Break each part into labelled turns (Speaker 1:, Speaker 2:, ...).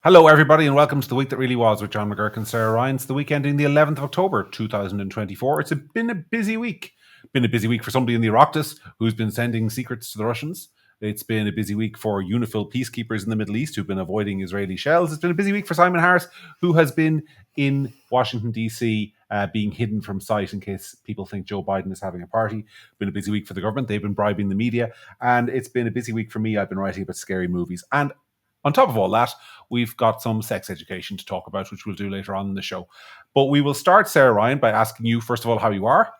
Speaker 1: Hello, everybody, and welcome to The Week That Really Was with John McGurk and Sarah Ryan. It's the weekend in the 11th of October, 2024. Been a busy week. Been a busy week for somebody in the Oireachtas who's been sending secrets to the Russians. It's been a busy week for UNIFIL peacekeepers in the Middle East who've been avoiding Israeli shells. It's been a busy week for Simon Harris, who has been in Washington, D.C., being hidden from sight in case people think Joe Biden is having a party. Been a busy week for the government. They've been bribing the media. And it's been a busy week for me. I've been writing about scary movies. And on top of all that, we've got some sex education to talk about, which we'll do later on in the show. But we will start, Sarah Ryan, by asking you, first of all, how you are.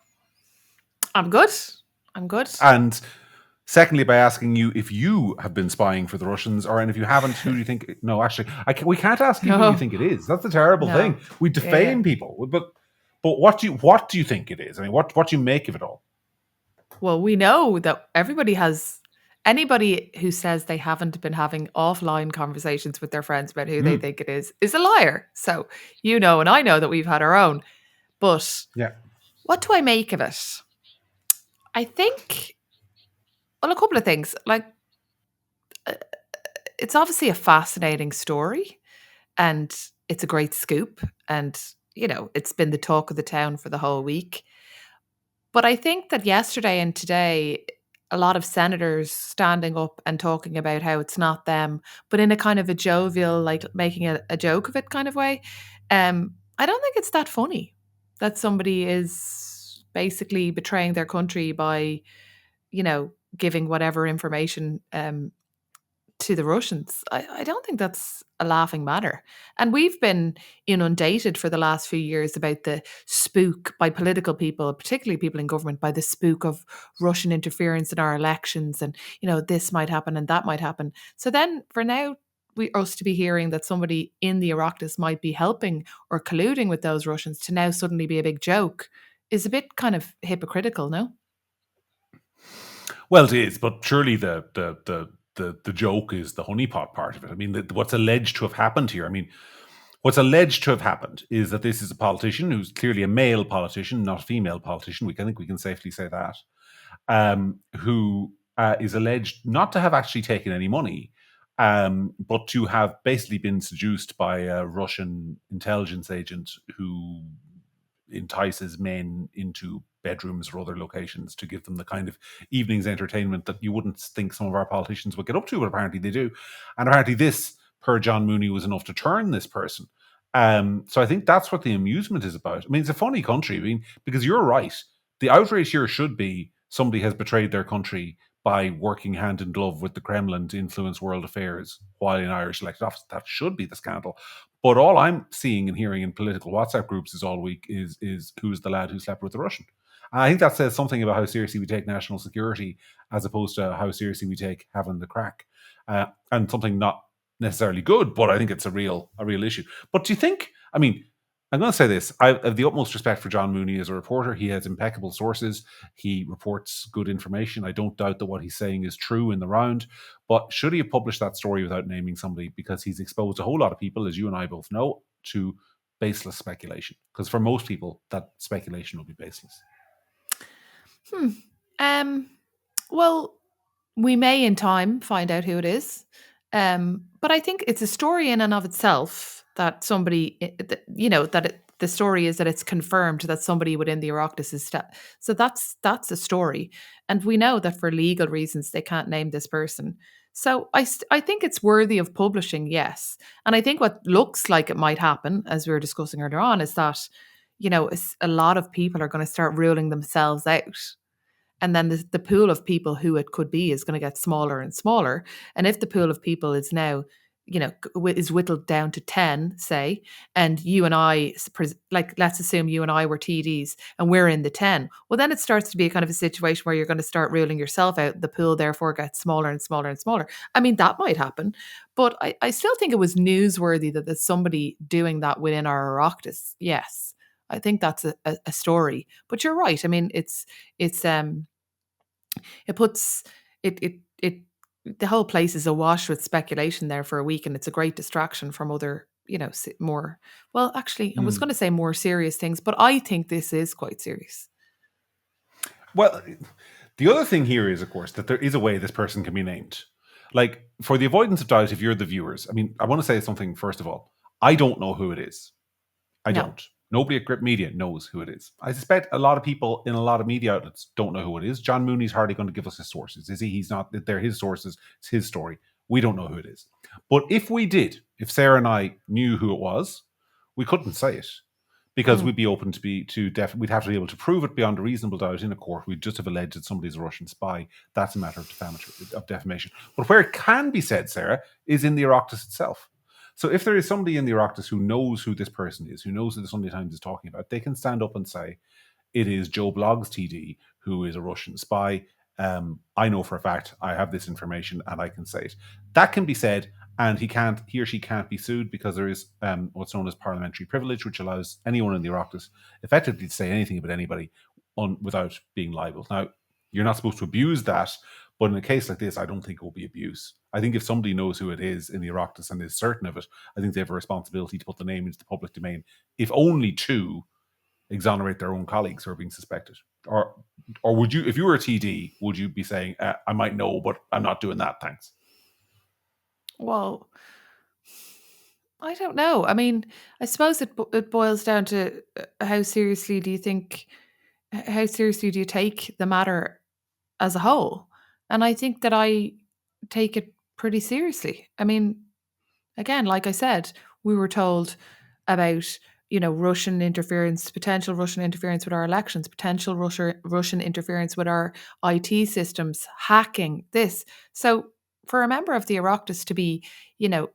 Speaker 2: I'm good.
Speaker 1: And secondly, by asking you if you have been spying for the Russians, and if you haven't, who do you think? No, actually, we can't ask you who you think it is. That's a terrible thing. We defame people. But what do you think it is? I mean, what do you make of it all?
Speaker 2: Well, we know that anybody who says they haven't been having offline conversations with their friends about who they think it is a liar. So, and I know that we've had our own. But what do I make of it? I think, well, a couple of things. Like, it's obviously a fascinating story and it's a great scoop. And, it's been the talk of the town for the whole week. But I think that yesterday and today, a lot of senators standing up and talking about how it's not them, but in a kind of a jovial, like making a joke of it kind of way. I don't think it's that funny that somebody is basically betraying their country by, giving whatever information to the Russians. I don't think that's a laughing matter. And we've been inundated for the last few years about the spook by political people, particularly people in government, by the spook of Russian interference in our elections. And, this might happen and that might happen. So then for now, us to be hearing that somebody in the Oireachtas might be helping or colluding with those Russians to now suddenly be a big joke is a bit kind of hypocritical, no?
Speaker 1: Well, it is, but surely the joke is the honeypot part of it. I mean, what's alleged to have happened here? I mean, what's alleged to have happened is that this is a politician who's clearly a male politician, not a female politician. I think we can safely say that, who is alleged not to have actually taken any money, but to have basically been seduced by a Russian intelligence agent who entices men into bedrooms or other locations to give them the kind of evening's entertainment that you wouldn't think some of our politicians would get up to, but apparently they do. And apparently this, per John Mooney, was enough to turn this person. So I think that's what the amusement is about. I mean, it's a funny country. I mean, because you're right. The outrage here should be somebody has betrayed their country by working hand in glove with the Kremlin to influence world affairs while in Irish elected office. That should be the scandal. But all I'm seeing and hearing in political WhatsApp groups is all week is who's the lad who slept with the Russian. And I think that says something about how seriously we take national security as opposed to how seriously we take having the crack. And something not necessarily good, but I think it's a real issue. But do you think, I mean, I'm going to say this. I have the utmost respect for John Mooney as a reporter. He has impeccable sources. He reports good information. I don't doubt that what he's saying is true in the round. But should he have published that story without naming somebody? Because he's exposed a whole lot of people, as you and I both know, to baseless speculation. Because for most people, that speculation will be baseless.
Speaker 2: Well, we may in time find out who it is. But I think it's a story in and of itself that somebody, the story is that it's confirmed that somebody within the Oireachtas is. So that's a story. And we know that for legal reasons, they can't name this person. So I think it's worthy of publishing, yes. And I think what looks like it might happen, as we were discussing earlier on, is that, a lot of people are going to start ruling themselves out. And then the pool of people who it could be is going to get smaller and smaller. And if the pool of people is now, is whittled down to 10, say, and you and I, like, let's assume you and I were TDs and we're in the 10, well, then it starts to be a kind of a situation where you're going to start ruling yourself out. The pool therefore gets smaller and smaller and smaller. I mean, that might happen. But I still think it was newsworthy that there's somebody doing that within our Oireachtas. Yes. I think that's a story. But you're right. I mean, it puts the whole place is awash with speculation there for a week, and it's a great distraction from other, more, well, actually, I was going to say more serious things, but I think this is quite serious.
Speaker 1: Well, the other thing here is, of course, that there is a way this person can be named. like, for the avoidance of doubt, if you're the viewers, I mean, I want to say something first of all. I don't know who it is. I
Speaker 2: No.
Speaker 1: don't. Nobody at Gript Media knows who it is. I suspect a lot of people in a lot of media outlets don't know who it is. John Mooney's hardly going to give us his sources, is he? He's not. They're his sources. It's his story. We don't know who it is. But if we did, if Sarah and I knew who it was, we couldn't say it because we'd be open to we'd have to be able to prove it beyond a reasonable doubt in a court. We'd just have alleged that somebody's a Russian spy. That's a matter of defamation. But where it can be said, Sarah, is in the Oireachtas itself. So if there is somebody in the Oireachtas who knows who this person is, who knows who the Sunday Times is talking about, they can stand up and say, it is Joe Bloggs TD who is a Russian spy. I know for a fact I have this information and I can say it. That can be said, and he or she can't be sued because there is what's known as parliamentary privilege, which allows anyone in the Oireachtas effectively to say anything about anybody without being liable. Now, you're not supposed to abuse that, but in a case like this, I don't think it will be abuse. I think if somebody knows who it is in the Oireachtas and is certain of it, I think they have a responsibility to put the name into the public domain, if only to exonerate their own colleagues who are being suspected. Or would you, if you were a TD, would you be saying, I might know, but I'm not doing that, thanks?
Speaker 2: Well, I don't know. I mean, I suppose it boils down to how seriously do you take the matter as a whole? And I think that I take it pretty seriously. I mean, again, like I said, we were told about, Russian interference, potential Russian interference with our elections, potential Russian interference with our IT systems, hacking, this. So for a member of the Oireachtas to be,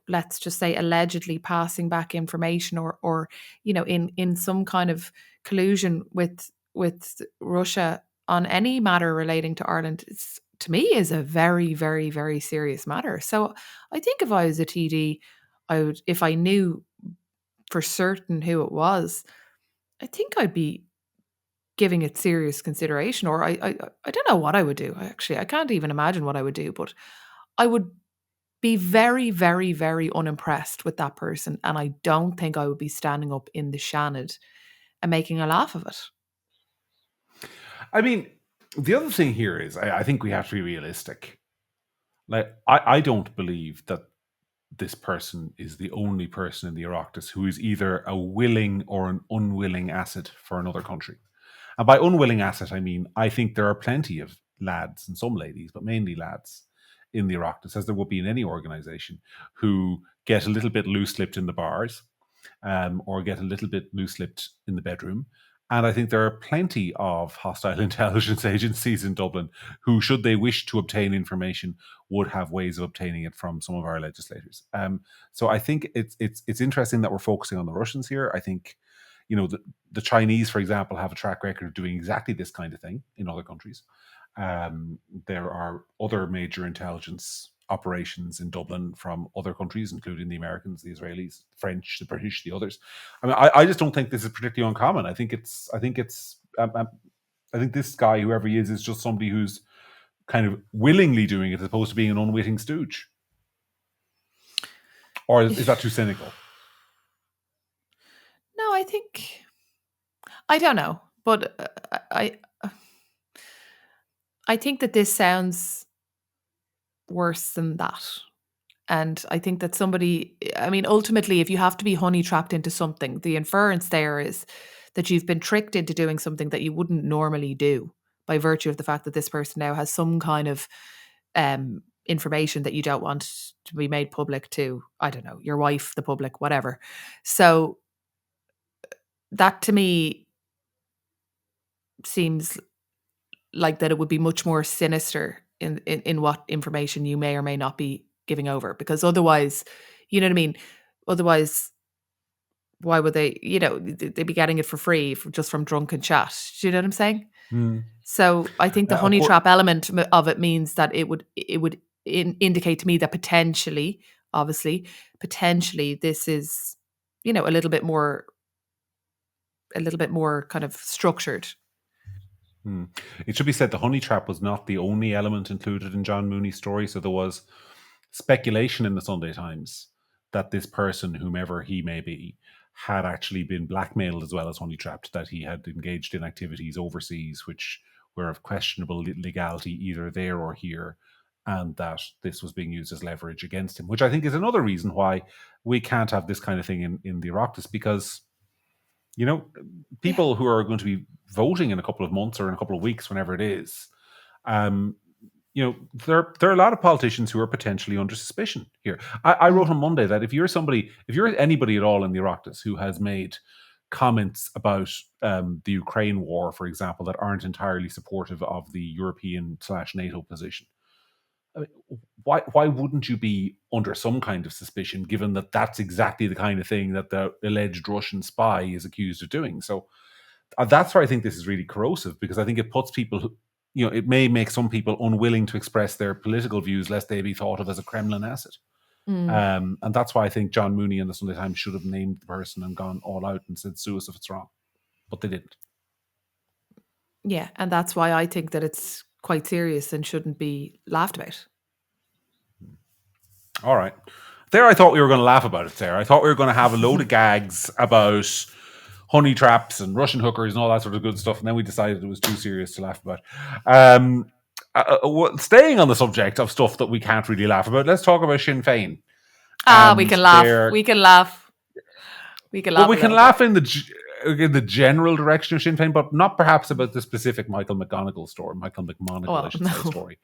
Speaker 2: let's just say allegedly passing back information or in some kind of collusion with Russia on any matter relating to Ireland, to me is a very, very, very serious matter. So I think if I was a TD, if I knew for certain who it was, I think I'd be giving it serious consideration. Or I don't know what I would do. Actually, I can't even imagine what I would do, but I would be very, very, very unimpressed with that person. And I don't think I would be standing up in the Shannon and making a laugh of it.
Speaker 1: I mean, the other thing here is I think we have to be realistic. Like, I don't believe that this person is the only person in the Oireachtas who is either a willing or an unwilling asset for another country. And by unwilling asset, I mean, I think there are plenty of lads and some ladies, but mainly lads in the Oireachtas, as there would be in any organisation, who get a little bit loose-lipped in the bars or get a little bit loose-lipped in the bedroom. And I think there are plenty of hostile intelligence agencies in Dublin who, should they wish to obtain information, would have ways of obtaining it from some of our legislators. So I think it's interesting that we're focusing on the Russians here. I think, the Chinese, for example, have a track record of doing exactly this kind of thing in other countries. There are other major intelligence operations in Dublin from other countries, including the Americans, the Israelis, the French, the British, the others. I mean, I just don't think this is particularly uncommon. I think this guy, whoever he is just somebody who's kind of willingly doing it as opposed to being an unwitting stooge. Or is that too cynical?
Speaker 2: No, I don't know, but I think that this sounds worse than that. And I think that ultimately, if you have to be honey trapped into something, the inference there is that you've been tricked into doing something that you wouldn't normally do by virtue of the fact that this person now has some kind of information that you don't want to be made public to, I don't know, your wife, the public, whatever. So that to me seems like that it would be much more sinister in what information you may or may not be giving over, because otherwise, you know what I mean? Otherwise, why would they, they'd be getting it for free just from drunken chat. Do you know what I'm saying? So I think the honey trap element of it means that it would indicate to me that potentially this is, a little bit more kind of structured.
Speaker 1: It should be said the honey trap was not the only element included in John Mooney's story. So there was speculation in the Sunday Times that this person, whomever he may be, had actually been blackmailed as well as honey trapped, that he had engaged in activities overseas which were of questionable legality either there or here, and that this was being used as leverage against him, which I think is another reason why we can't have this kind of thing in the Oireachtas, because, you know,
Speaker 2: Yeah.
Speaker 1: people who are going to be voting in a couple of months or in a couple of weeks, whenever it is, you know, there are a lot of politicians who are potentially under suspicion here. I wrote on Monday that if you're anybody at all in the Oireachtas who has made comments about the Ukraine war, for example, that aren't entirely supportive of the European/NATO position, I mean, why wouldn't you be under some kind of suspicion, given that that's exactly the kind of thing that the alleged Russian spy is accused of doing? So that's why I think this is really corrosive, because I think it puts people, it may make some people unwilling to express their political views lest they be thought of as a Kremlin asset. And that's why I think John Mooney and the Sunday Times should have named the person and gone all out and said sue us if it's wrong. But they didn't.
Speaker 2: Yeah, and that's why I think that it's quite serious and shouldn't be laughed about.
Speaker 1: All right. There, I thought we were going to laugh about it there. I thought we were going to have a load of gags about honey traps and Russian hookers and all that sort of good stuff, and then we decided it was too serious to laugh about. Staying on the subject of stuff that we can't really laugh about, let's talk about Sinn Fein.
Speaker 2: We can laugh. We can laugh. We can laugh.
Speaker 1: Well, we can laugh in the general direction of Sinn Fein, but not perhaps about the specific Michael McGonigal story. Story.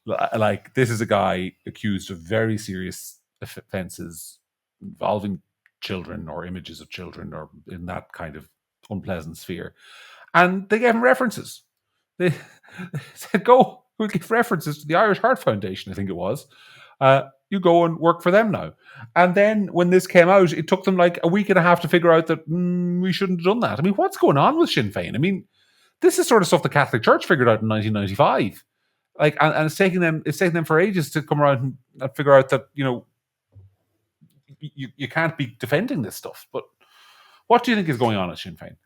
Speaker 1: Like, this is a guy accused of very serious offences involving children or images of children or in that kind of unpleasant sphere. And they gave him references. They said, go, we'll give references to the Irish Heart Foundation, I think it was. You go and work for them now. And then when this came out, it took them like a week and a half to figure out that we shouldn't have done that. I mean, what's going on with Sinn Fein? I mean, this is sort of stuff the Catholic Church figured out in 1995. Like, and it's taking them for ages to come around and figure out that, you can't be defending this stuff. But what do you think is going on at Sinn Fein?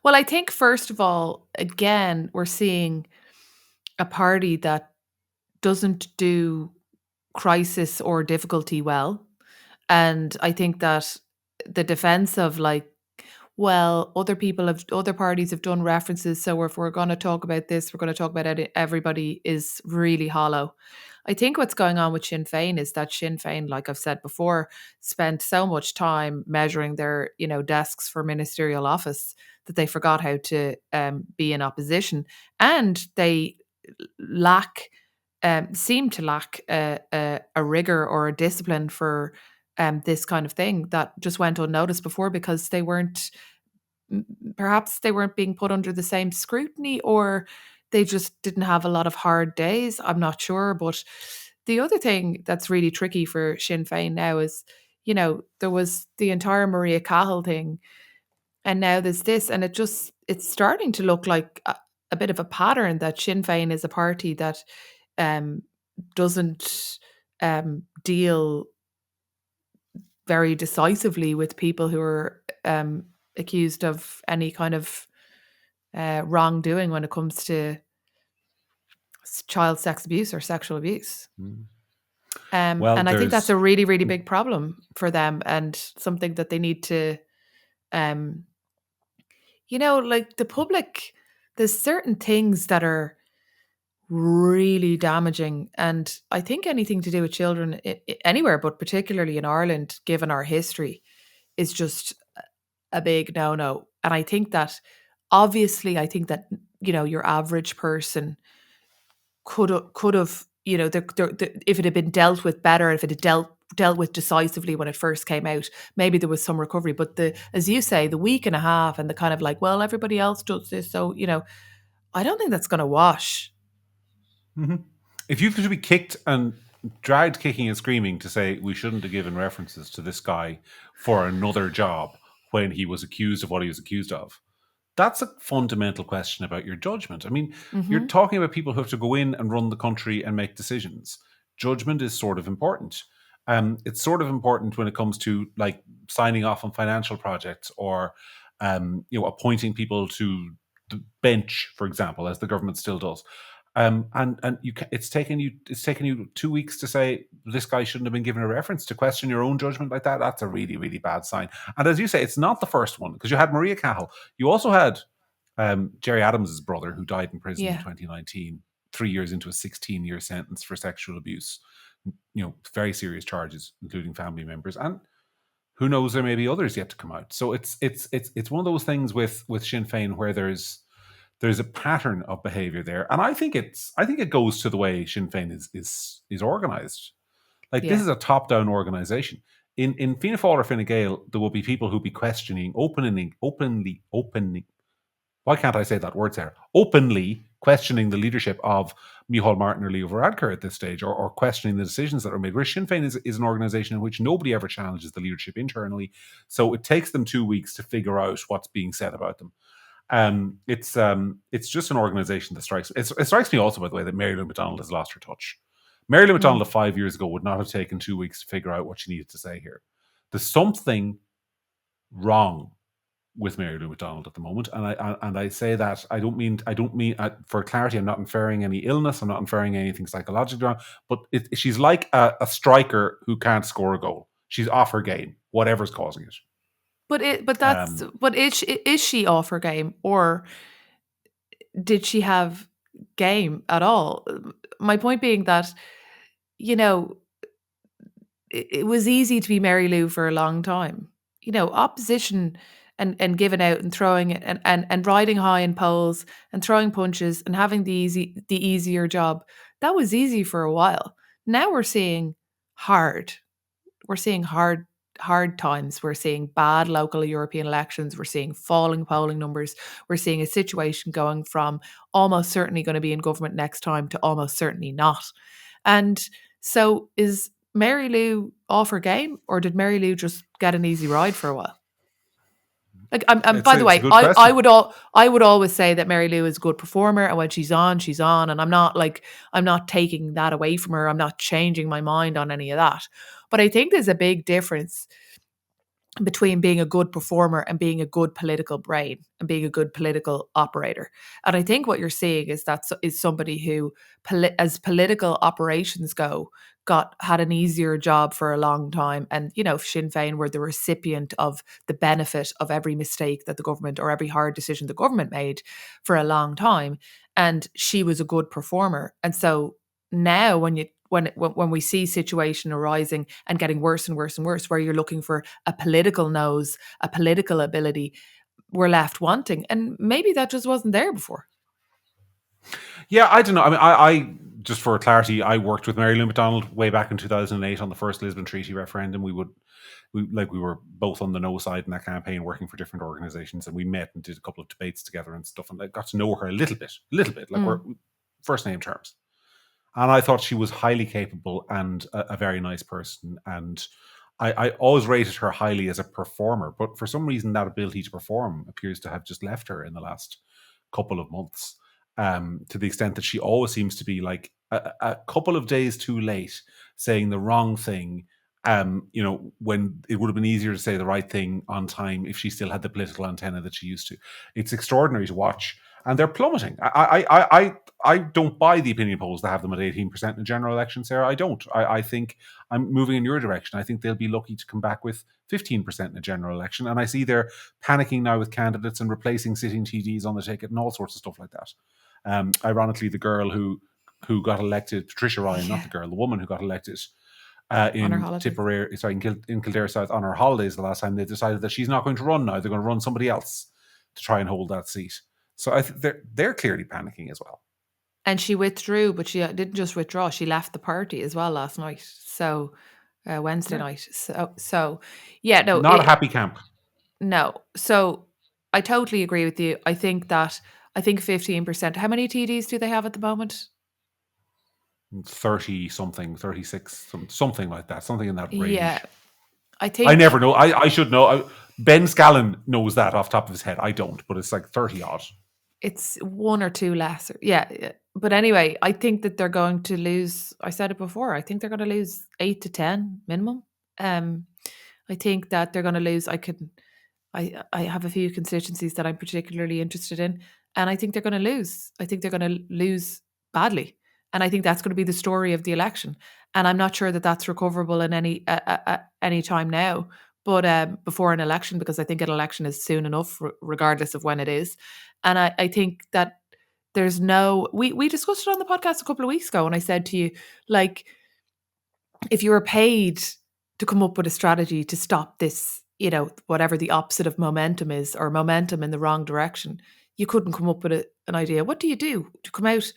Speaker 2: Well, I think, first of all, again, we're seeing a party that doesn't do crisis or difficulty well. And I think that the defense of, like, well, other parties have done references, so if we're going to talk about this, we're going to talk about everybody, is really hollow. I think what's going on with Sinn Fein is that Sinn Fein, like I've said before, spent so much time measuring their, desks for ministerial office that they forgot how to be in opposition, and they seem to lack a rigor or a discipline for this kind of thing that just went unnoticed before, because perhaps they weren't being put under the same scrutiny, or they just didn't have a lot of hard days. I'm not sure. But the other thing that's really tricky for Sinn Fein now is, there was the entire Maria Cahill thing, and now there's this, and it's starting to look like a bit of a pattern that Sinn Fein is a party that doesn't deal very decisively with people who are accused of any kind of wrongdoing when it comes to child sex abuse or sexual abuse.
Speaker 1: Well,
Speaker 2: and I think that's a really, really big problem for them, and something that they need to, like the public, there's certain things that are really damaging. And I think anything to do with children anywhere, but particularly in Ireland, given our history, is just a big no-no. And I think that, obviously, your average person could have, if it had been dealt with better, if it had dealt with decisively when it first came out, maybe there was some recovery. But as you say, the week and a half and the kind of like, well, everybody else does this, so, I don't think that's going to wash.
Speaker 1: Mm-hmm. If you could be kicked and dragged kicking and screaming to say we shouldn't have given references to this guy for another job when he was accused of what he was accused of, that's a fundamental question about your judgment. I mean, you're talking about people who have to go in and run the country and make decisions. Judgment is sort of important. It's sort of important when it comes to, like, signing off on financial projects or appointing people to the bench, for example, as the government still does. It's taken you 2 weeks to say this guy shouldn't have been given a reference, to question your own judgment like that. That's a really, really bad sign. And as you say, it's not the first one, because you had Maria Cahill. You also had Gerry Adams' brother, who died in prison in 2019 3 years into a 16-year sentence for sexual abuse. Very serious charges, including family members, and who knows, there may be others yet to come out. So it's one of those things with Sinn Fein where there's a pattern of behavior there, and I think it goes to the way Sinn Fein is organized. Like, this
Speaker 2: Yeah.
Speaker 1: is a top-down organization. In Fianna Fáil or Fine Gael, there will be people who be questioning openly. Why can't I say that word, Sarah? Openly questioning the leadership of Micheál Martin or Leo Varadkar at this stage, or questioning the decisions that are made. Whereas Sinn Féin is an organisation in which nobody ever challenges the leadership internally, so it takes them 2 weeks to figure out what's being said about them. It's just an organisation that strikes. It strikes me also, by the way, that Mary Lou McDonald has lost her touch. Mary Lou McDonald 5 years ago would not have taken 2 weeks to figure out what she needed to say here. There's something wrong with Mary Lou McDonald at the moment, and I say that I don't mean for clarity. I'm not inferring any illness. I'm not inferring anything psychological wrong. But she's like a striker who can't score a goal. She's off her game, whatever's causing it.
Speaker 2: But is she off her game, or did she have game at all? My point being that, it was easy to be Mary Lou for a long time. Opposition and giving out and throwing it and riding high in polls and throwing punches and having the easier job. That was easy for a while. Now we're seeing hard. We're seeing hard times. We're seeing bad local European elections. We're seeing falling polling numbers. We're seeing a situation going from almost certainly going to be in government next time to almost certainly not. And so is Mary Lou off her game, or did Mary Lou just get an easy ride for a while? Like, by the way, I would always say that Mary Lou is a good performer, and when she's on, and I'm not taking that away from her. I'm not changing my mind on any of that. But I think there's a big difference between being a good performer and being a good political brain and being a good political operator. And I think what you're seeing is somebody who, as political operations go, had an easier job for a long time. And, Sinn Féin were the recipient of the benefit of every mistake that the government, or every hard decision the government made, for a long time. And she was a good performer. And so now when we see situation arising and getting worse and worse and worse, where you're looking for a political nose, a political ability, we're left wanting. And maybe that just wasn't there before.
Speaker 1: Yeah, I don't know. I mean, I just for clarity, I worked with Mary Lou McDonald way back in 2008 on the first Lisbon Treaty referendum. We were both on the no side in that campaign, working for different organizations, and we met and did a couple of debates together and stuff, and I got to know her a little bit, like we're first name terms. And I thought she was highly capable and a very nice person. And I always rated her highly as a performer. But for some reason, that ability to perform appears to have just left her in the last couple of months, to the extent that she always seems to be like a couple of days too late, saying the wrong thing, when it would have been easier to say the right thing on time if she still had the political antenna that she used to. It's extraordinary to watch. And they're plummeting. I don't buy the opinion polls that have them at 18% in the general election, Sarah. I don't. I think I'm moving in your direction. I think they'll be lucky to come back with 15% in a general election. And I see they're panicking now with candidates and replacing sitting TDs on the ticket and all sorts of stuff like that. Ironically, the girl who got elected, Patricia Ryan, not the girl, the woman who got elected in Tipperary, in Kildare South on her holidays the last time, they decided that she's not going to run now. They're going to run somebody else to try and hold that seat. So I think they're clearly panicking as well.
Speaker 2: And she withdrew, but she didn't just withdraw. She left the party as well last night. So Wednesday night. So yeah, no,
Speaker 1: not a happy camp.
Speaker 2: No. So I totally agree with you. I think 15%. How many TDs do they have at the moment?
Speaker 1: 30 something, 36, something like that, something in that range.
Speaker 2: Yeah, I think
Speaker 1: I never know. I should know. Ben Scallon knows that off the top of his head. I don't, but it's like 30 odd.
Speaker 2: It's one or two less. Yeah. But anyway, I think that they're going to lose. I said it before. I think they're going to lose 8 to 10 minimum. I think that they're going to lose. I have a few constituencies that I'm particularly interested in, and I think they're going to lose. I think they're going to lose badly, and I think that's going to be the story of the election. And I'm not sure that that's recoverable in any time now, but before an election, because I think an election is soon enough, regardless of when it is. And I think that there's no, we discussed it on the podcast a couple of weeks ago, and I said to you, like, if you were paid to come up with a strategy to stop this, whatever the opposite of momentum is, or momentum in the wrong direction, you couldn't come up with an idea. What do you do to come out?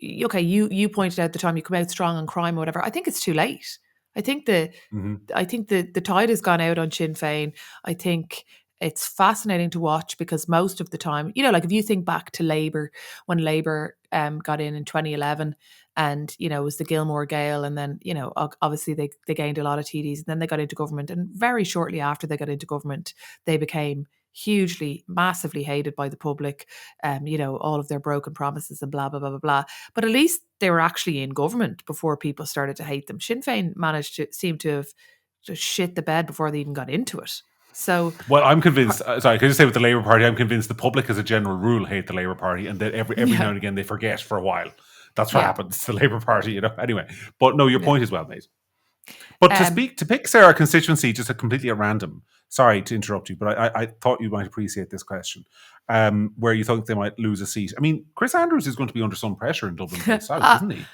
Speaker 2: Okay, you pointed out the time you come out strong on crime or whatever. I think it's too late. I think the
Speaker 1: Hmm.
Speaker 2: I think the tide has gone out on Sinn Fein. I think it's fascinating to watch because most of the time, like if you think back to Labour, when Labour got in 2011, and it was the Gilmore Gale, and then obviously they gained a lot of TDs, and then they got into government, and very shortly after they got into government, they became hugely, massively hated by the public. All of their broken promises and blah blah blah blah blah. But at least they were actually in government before people started to hate them. Sinn Féin managed to seem to have just shit the bed before they even got into it. So
Speaker 1: Well, I'm convinced. Sorry, can I just say with the Labour Party, I'm convinced the public, as a general rule, hate the Labour Party, and that every now
Speaker 2: yeah,
Speaker 1: and again they forget for a while. That's what
Speaker 2: yeah,
Speaker 1: happens to the Labour Party, Anyway, but no, your
Speaker 2: yeah.
Speaker 1: point is well made. But
Speaker 2: Um,
Speaker 1: to pick Sarah constituency just completely at random. Sorry to interrupt you, but I thought you might appreciate this question. Where you think they might lose a seat. I mean, Chris Andrews is going to be under some pressure in Dublin Bay South,
Speaker 2: at,
Speaker 1: isn't he?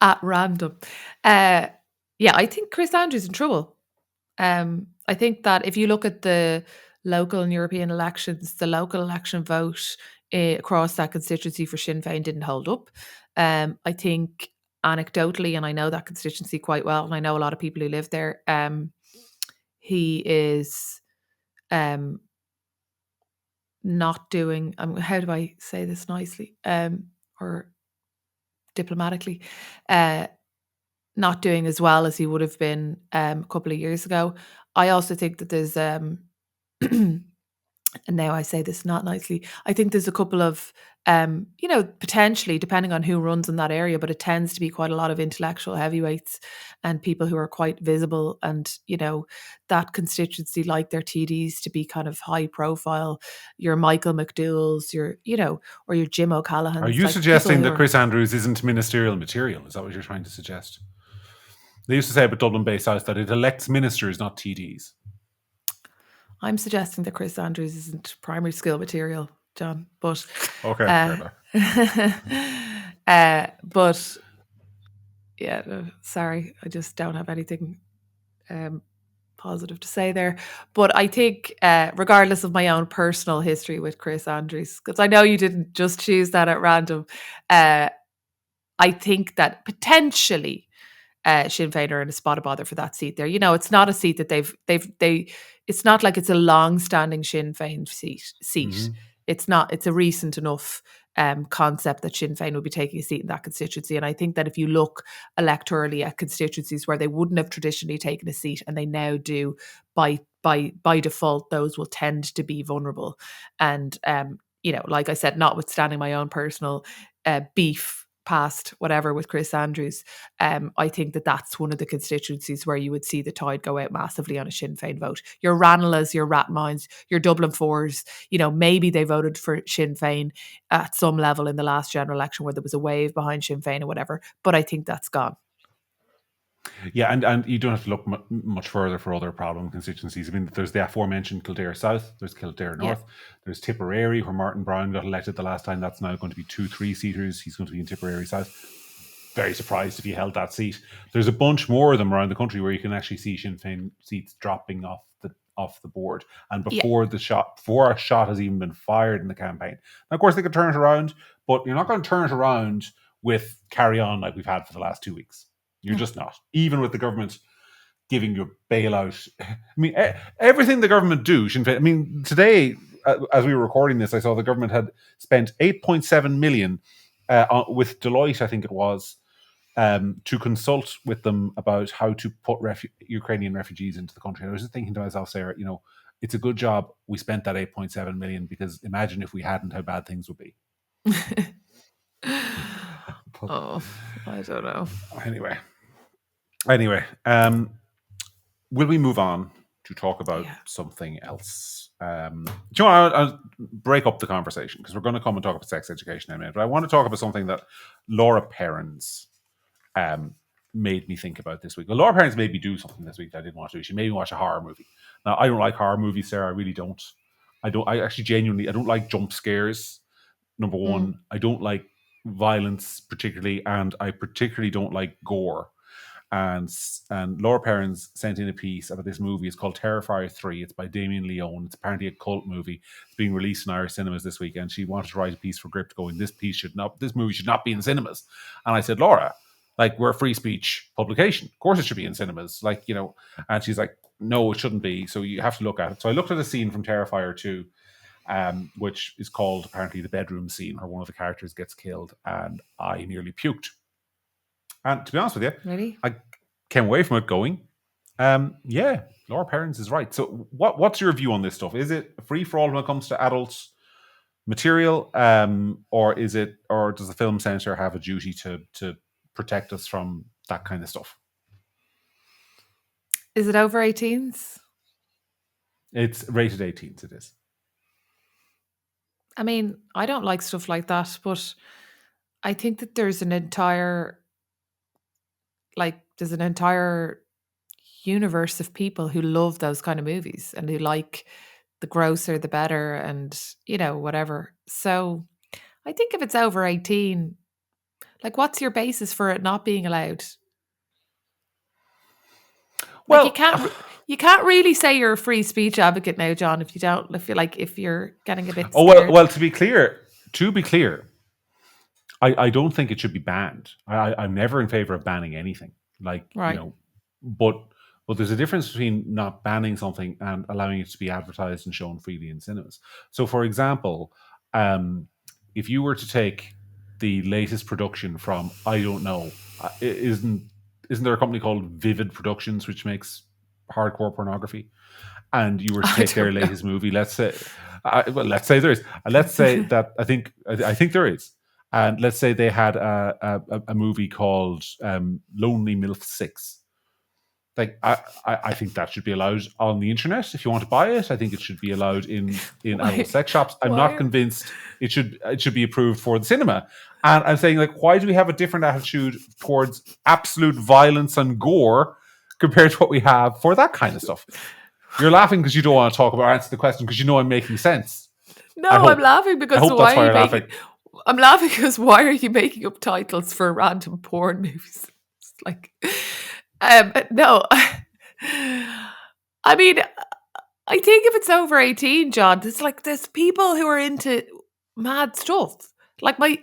Speaker 2: at random. Yeah, I think Chris Andrews in trouble. I think that if you look at the local and European elections, the local election vote across that constituency for Sinn Féin didn't hold up. I think anecdotally, and I know that constituency quite well, and I know a lot of people who live there, he is um, not doing, how do I say this nicely, or diplomatically, uh, not doing as well as he would have been a couple of years ago. I also think that there's and now I say this not nicely. I think there's a couple of, potentially, depending on who runs in that area, but it tends to be quite a lot of intellectual heavyweights and people who are quite visible. And, that constituency like their TDs to be kind of high profile, your Michael McDowell's, or your Jim
Speaker 1: Are
Speaker 2: O'Callaghan's,
Speaker 1: you
Speaker 2: like people
Speaker 1: suggesting
Speaker 2: who
Speaker 1: that
Speaker 2: are.
Speaker 1: Chris Andrews isn't ministerial material? Is that what you're trying to suggest? They used to say about Dublin Bay South that it elects ministers, not TDs.
Speaker 2: I'm suggesting that Chris Andrews isn't primary school material, John, but
Speaker 1: Okay, fair
Speaker 2: uh,
Speaker 1: enough.
Speaker 2: but yeah, no, sorry, I just don't have anything um, positive to say there. But I think, regardless of my own personal history with Chris Andrews, because I know you didn't just choose that at random, uh, I think that potentially Sinn Féin are in a spot of bother for that seat there. It's not a seat that it's not like it's a long-standing Sinn Féin seat.
Speaker 1: Hmm.
Speaker 2: It's not, it's a recent enough concept that Sinn Féin will be taking a seat in that constituency. And I think that if you look electorally at constituencies where they wouldn't have traditionally taken a seat and they now do, by default, those will tend to be vulnerable. And like I said, notwithstanding my own personal beef past whatever with Chris Andrews, I think that that's one of the constituencies where you would see the tide go out massively on a Sinn Féin vote. Your Ranelaghs, your Rathmines, your Dublin Fours, maybe they voted for Sinn Féin at some level in the last general election where there was a wave behind Sinn Féin or whatever, but I think that's gone.
Speaker 1: Yeah, and you don't have to look much further for other problem constituencies. I mean, there's the aforementioned Kildare South, there's Kildare
Speaker 2: Yeah.
Speaker 1: North, there's Tipperary, where Martin Brown got elected the last time. That's now going to be 2 3-seaters. He's going to be in Tipperary South. Very surprised if he held that seat. There's a bunch more of them around the country where you can actually see Sinn Féin seats dropping off the board. And
Speaker 2: Yeah.
Speaker 1: before a shot has even been fired in the campaign. Now, of course, they could turn it around, but you're not going to turn it around with carry on like we've had for the last 2 weeks. You're just not. Even with the government giving you a bailout. I mean, everything the government do, Sinn Féin, I mean, today, as we were recording this, I saw the government had spent 8.7 million with Deloitte, I think it was, to consult with them about how to put Ukrainian refugees into the country. And I was just thinking to myself, Sarah, it's a good job we spent that 8.7 million, because imagine if we hadn't, how bad things would be.
Speaker 2: Oh, I don't know.
Speaker 1: Anyway, will we move on to talk about something else? Do you know what? I'll break up the conversation because we're going to come and talk about sex education in a minute. But I want to talk about something that Laura Perrins made me think about this week. Well, Laura Perrins made me do something this week that I didn't want to do. She made me watch a horror movie. Now, I don't like horror movies, Sarah. I really don't. I actually genuinely, I don't like jump scares. Number one, I don't like violence particularly, and I particularly don't like gore. And Laura Perrins sent in a piece about this movie. It's called Terrifier 3. It's by Damien Leone. It's apparently a cult movie. It's being released in Irish cinemas this weekend. She wanted to write a piece for Gript going, this movie should not be in cinemas. And I said, Laura, like, we're a free speech publication. Of course it should be in cinemas. Like, you know, and she's like, no, it shouldn't be. So you have to look at it. So I looked at a scene from Terrifier 2, which is called apparently the bedroom scene, where one of the characters gets killed, and I nearly puked. And to be honest with you,
Speaker 2: Really?
Speaker 1: I came away from it going, yeah, Laura Perrins is right. So what's your view on this stuff? Is it free for all when it comes to adult material, or does the film censor have a duty to protect us from that kind of stuff?
Speaker 2: Is it over 18s?
Speaker 1: It's rated 18s, it is.
Speaker 2: I mean, I don't like stuff like that, but I think that there's an entire universe of people who love those kind of movies and who like the grosser the better, and you know, whatever. So I think if it's over 18, like, what's your basis for it not being allowed?
Speaker 1: Well,
Speaker 2: like you can't really say you're a free speech advocate now, John, if you don't. I feel like if you're getting a bit scared.
Speaker 1: well, to be clear, I don't think it should be banned. I'm never in favor of banning anything. Like,
Speaker 2: Right.
Speaker 1: you know, but there's a difference between not banning something and allowing it to be advertised and shown freely in cinemas. So, for example, if you were to take the latest production from, I don't know, isn't there a company called Vivid Productions which makes hardcore pornography? And you were to take their latest movie, let's say there is, and let's say that I think there is, and let's say they had a movie called Lonely MILF 6. Like, I think that should be allowed on the internet if you want to buy it. I think it should be allowed in adult sex shops. I'm not convinced it should be approved for the cinema. And I'm saying, like, why do we have a different attitude towards absolute violence and gore compared to what we have for that kind of stuff? You're laughing because you don't want to talk about or answer the question because you know I'm making sense.
Speaker 2: No, I'm laughing because I'm laughing because why are you making up titles for random porn movies? It's like, no. I mean, I think if it's over 18, John, it's like there's people who are into mad stuff. Like my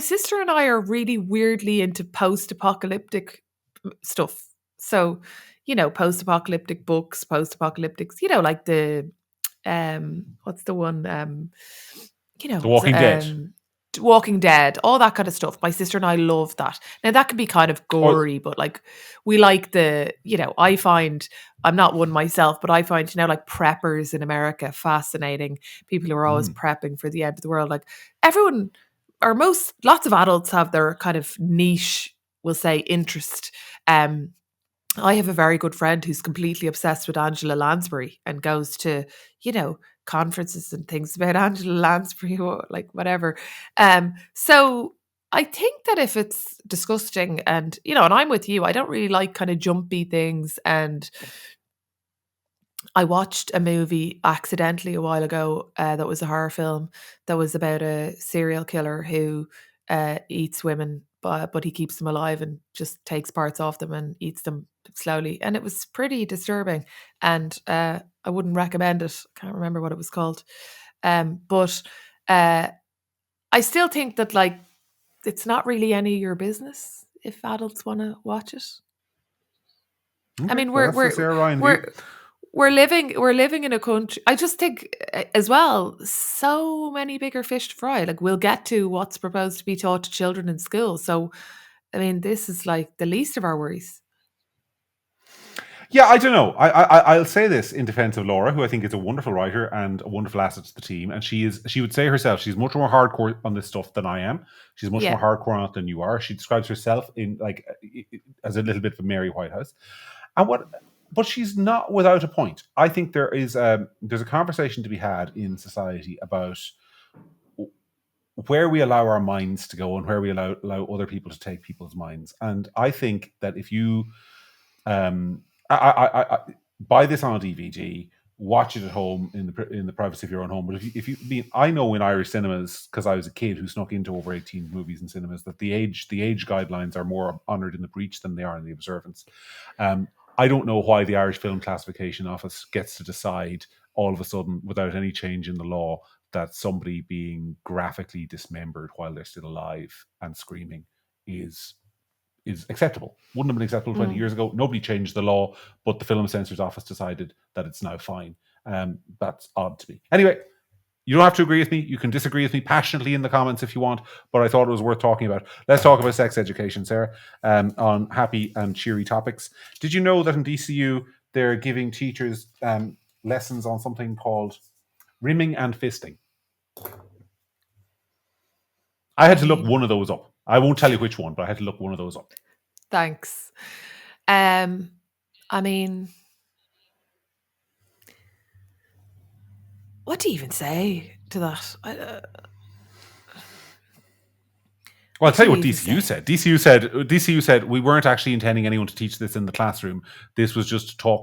Speaker 2: sister and I are really weirdly into post-apocalyptic stuff. So, you know, post-apocalyptic books, post-apocalyptic, you know, like the what's the one, you know,
Speaker 1: The Walking Dead.
Speaker 2: Walking Dead, all that kind of stuff. My sister and I love that. Now that can be kind of gory, but like we like you know, I find, I'm not one myself, but I find, you know, like preppers in America fascinating. People who are always prepping for the end of the world. Like everyone, or lots of adults have their kind of niche, we'll say, interest. I have a very good friend who's completely obsessed with Angela Lansbury and goes to, you know, conferences and things about Angela Lansbury or like whatever. So I think that if it's disgusting and, you know, and I'm with you, I don't really like kind of jumpy things. And I watched a movie accidentally a while ago that was a horror film that was about a serial killer who eats women, but he keeps them alive and just takes parts off them and eats them slowly. And it was pretty disturbing. And I wouldn't recommend it. Can't remember what it was called. But I still think that, like, it's not really any of your business if adults want to watch it.
Speaker 1: Okay,
Speaker 2: I mean,
Speaker 1: well,
Speaker 2: we're living in a country. I just think as well, so many bigger fish to fry. Like, we'll get to what's proposed to be taught to children in school. So, I mean, this is like the least of our worries.
Speaker 1: Yeah, I don't know. I'll say this in defense of Laura, who I think is a wonderful writer and a wonderful asset to the team. And she would say herself, she's much more hardcore on this stuff than I am. She's much more hardcore on it than you are. She describes herself in like as a little bit of a Mary Whitehouse. But she's not without a point. I think there's a conversation to be had in society about where we allow our minds to go and where we allow other people to take people's minds. And I think that if you I buy this on a DVD, watch it at home in the privacy of your own home. But if you mean, I know in Irish cinemas, because I was a kid who snuck into over 18 movies in cinemas, that the age guidelines are more honoured in the breach than they are in the observance. I don't know why the Irish Film Classification Office gets to decide all of a sudden, without any change in the law, that somebody being graphically dismembered while they're still alive and screaming is acceptable. Wouldn't have been acceptable 20 years ago. Nobody changed the law, but the Film Censors Office decided that it's now fine. That's odd to me. Anyway, you don't have to agree with me. You can disagree with me passionately in the comments if you want, but I thought it was worth talking about. Let's talk about sex education, Sarah, on happy and cheery topics. Did you know that in DCU, they're giving teachers lessons on something called rimming and fisting? I had to look one of those up. I won't tell you which one, but I had to look one of those up.
Speaker 2: Thanks. I mean, what do you even say to that?
Speaker 1: Well, I'll tell you what DCU said. DCU said we weren't actually intending anyone to teach this in the classroom. This was just to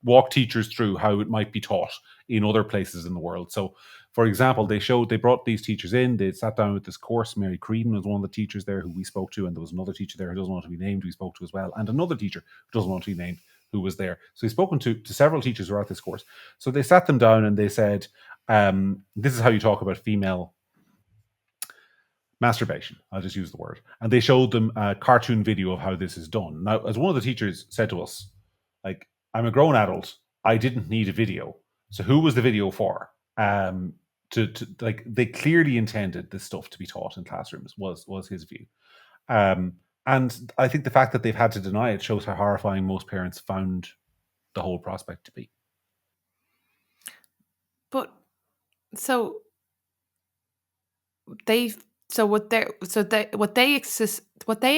Speaker 1: walk teachers through how it might be taught in other places in the world. So, for example, they brought these teachers in. They sat down with this course. Mary Creedon was one of the teachers there who we spoke to, and there was another teacher there who doesn't want to be named we spoke to as well, and another teacher who doesn't want to be named who was there. So he's spoken to several teachers who are at this course. So they sat them down and they said, this is how you talk about female masturbation. I'll just use the word. And they showed them a cartoon video of how this is done. Now, as one of the teachers said to us, like, I'm a grown adult. I didn't need a video. So who was the video for? Like, they clearly intended this stuff to be taught in classrooms was his view. And I think the fact that they've had to deny it shows how horrifying most parents found the whole prospect to be.
Speaker 2: But so what they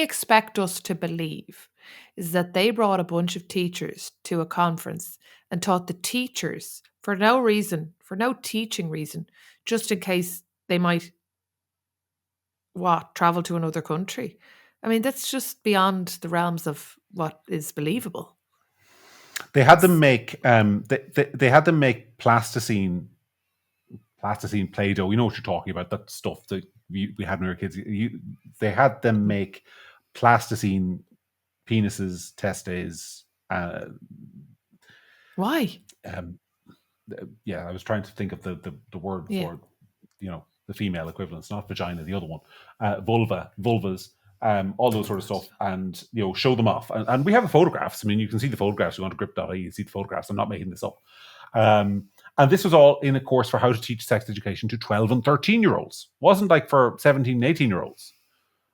Speaker 2: expect us to believe is that they brought a bunch of teachers to a conference and taught the teachers for no teaching reason, just in case they might travel to another country. I mean, that's just beyond the realms of what is believable.
Speaker 1: They had them make they had them make plasticine Play-Doh. You know what you're talking about, that stuff that we had when we were kids. They had them make plasticine penises, testes.
Speaker 2: Why?
Speaker 1: Yeah, I was trying to think of the word for, the female equivalents, not vagina, the other one, vulvas, all those sort of stuff, and show them off. And we have the photographs. I mean, you can see the photographs. You go to Gript.ie, you see the photographs. I'm not making this up. And this was all in a course for how to teach sex education to 12 and 13-year-olds. It wasn't like for 17 and 18-year-olds.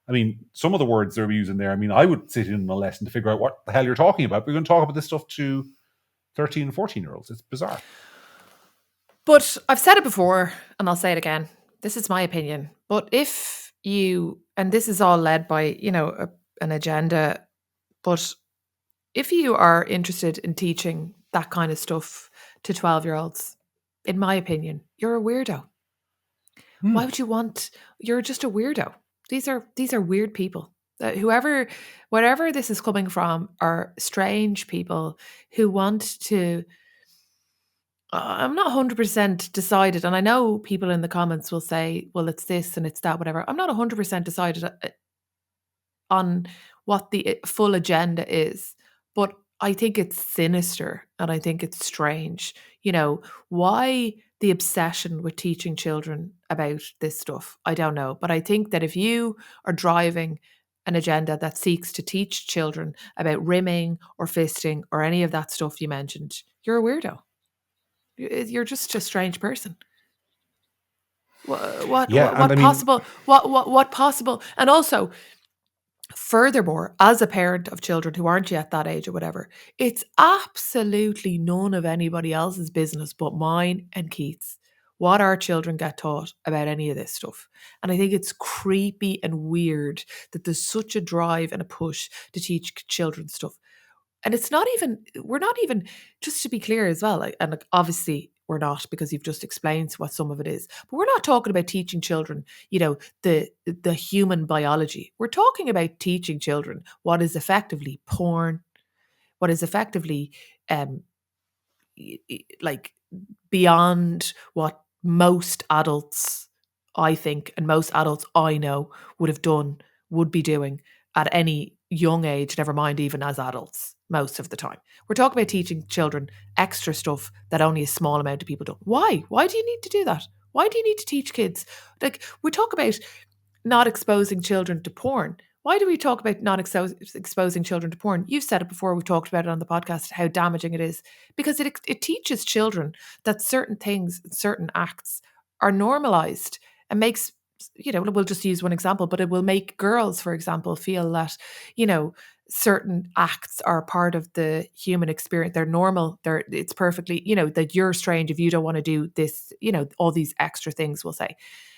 Speaker 1: I mean, some of the words they're using there, I mean, I would sit in a lesson to figure out what the hell you're talking about. We're going to talk about this stuff to 13 and 14-year-olds. It's bizarre.
Speaker 2: But I've said it before, and I'll say it again. This is my opinion. But if you, and this is all led by, an agenda, but if you are interested in teaching that kind of stuff to 12-year-olds, in my opinion, you're a weirdo. Why would you you're just a weirdo. These are weird people. Wherever this is coming from are strange people who want to, I'm not 100% decided, and I know people in the comments will say, well, it's this and it's that, whatever. I'm not 100% decided on what the full agenda is, but I think it's sinister and I think it's strange. Why the obsession with teaching children about this stuff? I don't know. But I think that if you are driving an agenda that seeks to teach children about rimming or fisting or any of that stuff you mentioned, you're a weirdo. You're just a strange person. What possible? And also, furthermore, as a parent of children who aren't yet that age or whatever, it's absolutely none of anybody else's business but mine and Keith's what our children get taught about any of this stuff. And I think it's creepy and weird that there's such a drive and a push to teach children stuff. And we're not even, just to be clear as well, and obviously we're not, because you've just explained what some of it is, but we're not talking about teaching children, the human biology. We're talking about teaching children what is effectively porn, what is effectively like beyond what most adults, I think, and most adults I know would be doing at any young age, never mind even as adults, most of the time. We're talking about teaching children extra stuff that only a small amount of people do. Why? Why do you need to do that? Why do you need to teach kids? Like, we talk about not exposing children to porn. Why do we talk about not exposing children to porn? You've said it before. We've talked about it on the podcast, how damaging it is, because it teaches children that certain things, certain acts are normalized, and makes, we'll just use one example, but it will make girls, for example, feel that, certain acts are part of the human experience. They're normal. It's perfectly, that you're strange if you don't want to do this, all these extra things, we'll say.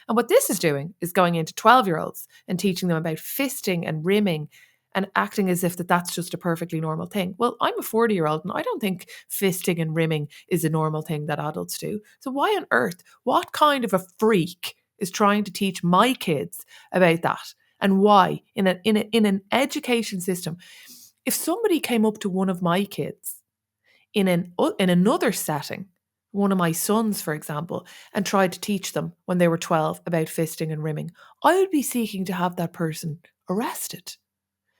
Speaker 2: And what this is doing is going into 12-year-olds and teaching them about fisting and rimming and acting as if that's just a perfectly normal thing. Well, I'm a 40-year-old and I don't think fisting and rimming is a normal thing that adults do. So why on earth, what kind of a freak is trying to teach my kids about that? And why in an education system? If somebody came up to one of my kids in another setting, one of my sons, for example, and tried to teach them when they were 12 about fisting and rimming, I would be seeking to have that person arrested.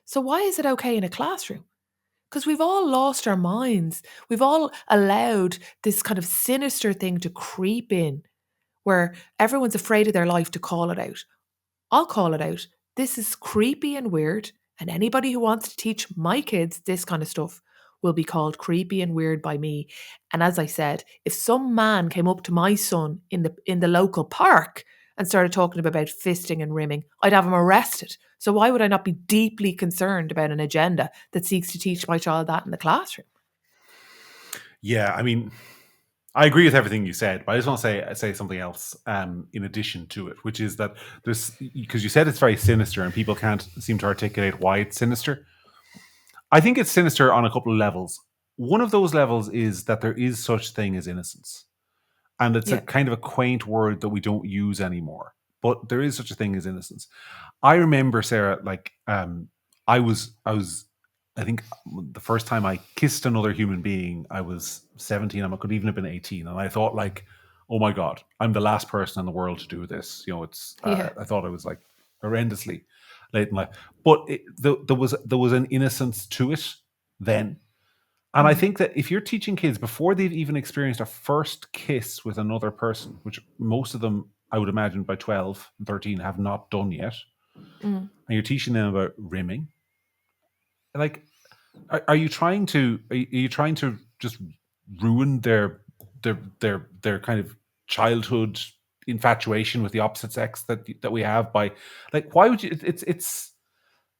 Speaker 2: So why is it okay in a classroom? Because we've all lost our minds. We've all allowed this kind of sinister thing to creep in where everyone's afraid of their life to call it out. I'll call it out. This is creepy and weird. And anybody who wants to teach my kids this kind of stuff will be called creepy and weird by me. And as I said, if some man came up to my son in the local park and started talking about fisting and rimming, I'd have him arrested. So why would I not be deeply concerned about an agenda that seeks to teach my child that in the classroom?
Speaker 1: Yeah, I mean, I agree with everything you said, but I just want to say something else in addition to it, which is that there's, because you said it's very sinister and people can't seem to articulate why it's sinister. I think it's sinister on a couple of levels. One of those levels is that there is such thing as innocence. And it's a
Speaker 2: Yeah.
Speaker 1: kind of a quaint word that we don't use anymore. But there is such a thing as innocence. I remember, Sarah, like I think the first time I kissed another human being, I was 17. I could even have been 18, and I thought, like, oh my god, I'm the last person in the world to do this. It's
Speaker 2: Yeah.
Speaker 1: I thought I was like horrendously late in life, but there was an innocence to it then. And I
Speaker 2: Mm.
Speaker 1: think that if you're teaching kids before they've even experienced a first kiss with another person, which most of them, I would imagine, by 12 and 13 have not done yet,
Speaker 2: Mm.
Speaker 1: and you're teaching them about rimming, like, are you trying to just ruin their kind of childhood infatuation with the opposite sex that we have by, like, why would you? It's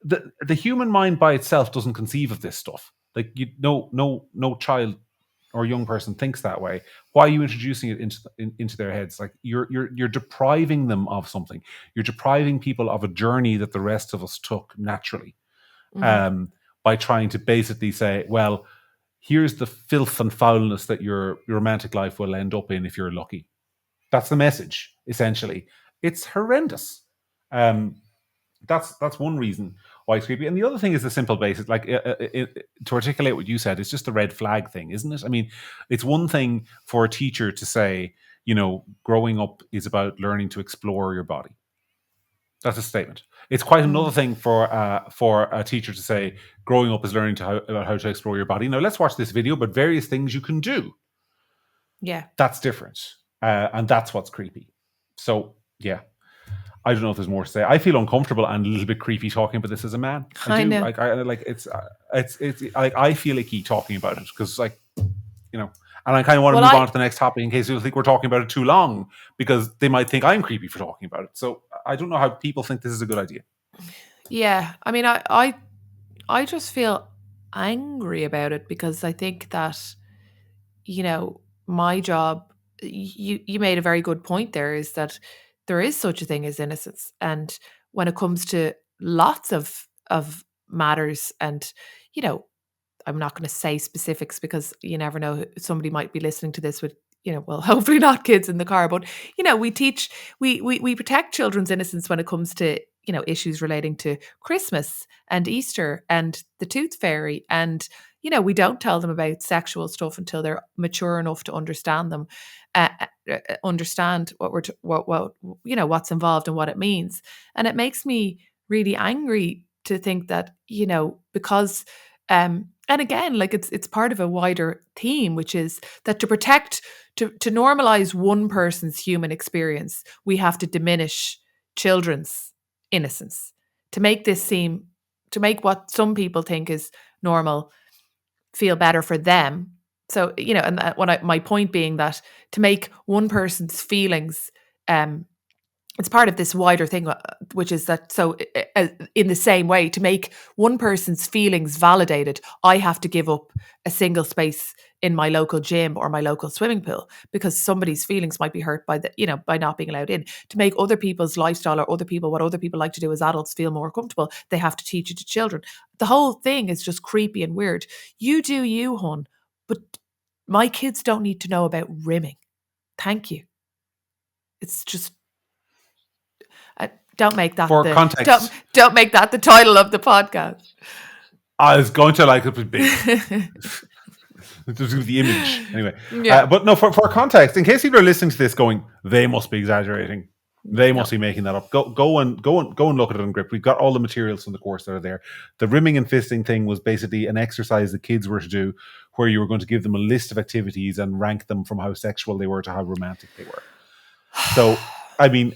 Speaker 1: the human mind by itself doesn't conceive of this stuff. Like, no child or young person thinks that way. Why are you introducing it into their heads? Like, you're depriving them of something. You're depriving people of a journey that the rest of us took naturally,
Speaker 2: Mm.
Speaker 1: um, by trying to basically say, well, here's the filth and foulness that your romantic life will end up in if you're lucky. That's the message, essentially. It's horrendous. Um, that's one reason why it's creepy. And the other thing is the simple basis, like, to articulate what you said, it's just the red flag thing, isn't it? I mean, it's one thing for a teacher to say, growing up is about learning to explore your body. That's a statement. It's quite another
Speaker 2: Mm.
Speaker 1: thing for a teacher to say, growing up is learning about how to explore your body. Now, let's watch this video, but various things you can do.
Speaker 2: Yeah.
Speaker 1: That's different, and that's what's creepy. So, yeah. I don't know if there's more to say. I feel uncomfortable and a little bit creepy talking about this as a man. I
Speaker 2: I
Speaker 1: do.
Speaker 2: know.
Speaker 1: Like, I like it's like, I feel icky talking about it because, like, and I kind of want to
Speaker 2: Well,
Speaker 1: move on to the next topic in case you think we're talking about it too long, because they might think I'm creepy for talking about it. So I don't know how people think this is a good idea.
Speaker 2: yeah. I mean, I just feel angry about it because I think that, my job, you made a very good point there, is that there is such a thing as innocence. And when it comes to lots of matters, and, you know, I'm not going to say specifics because you never know, somebody might be listening to this with, well, hopefully not kids in the car, but, we teach, we protect children's innocence when it comes to, issues relating to Christmas and Easter and the tooth fairy and, we don't tell them about sexual stuff until they're mature enough to understand them, understand what's involved and what it means. And it makes me really angry to think that, because and again, like it's part of a wider theme, which is that to normalize one person's human experience, we have to diminish children's innocence. To make what some people think is normal feel better for them. So, and my point being that to make one person's feelings, it's part of this wider thing, which is that, so in the same way, to make one person's feelings validated, I have to give up a single space in my local gym or my local swimming pool because somebody's feelings might be hurt by not being allowed in. To make other people's lifestyle or what other people like to do as adults feel more comfortable, they have to teach it to children. The whole thing is just creepy and weird. You do you, hon, but my kids don't need to know about rimming. Thank you. It's just, don't make that
Speaker 1: For context,
Speaker 2: don't make that the title of the podcast.
Speaker 1: I was going to like it was big. Just the image anyway.
Speaker 2: Yeah.
Speaker 1: But no, for context, in case people are listening to this going, they must be exaggerating. They must be making that up. Go and look at it on Gript. We've got all the materials from the course that are there. The rimming and fisting thing was basically an exercise the kids were to do, where you were going to give them a list of activities and rank them from how sexual they were to how romantic they were. So, I mean,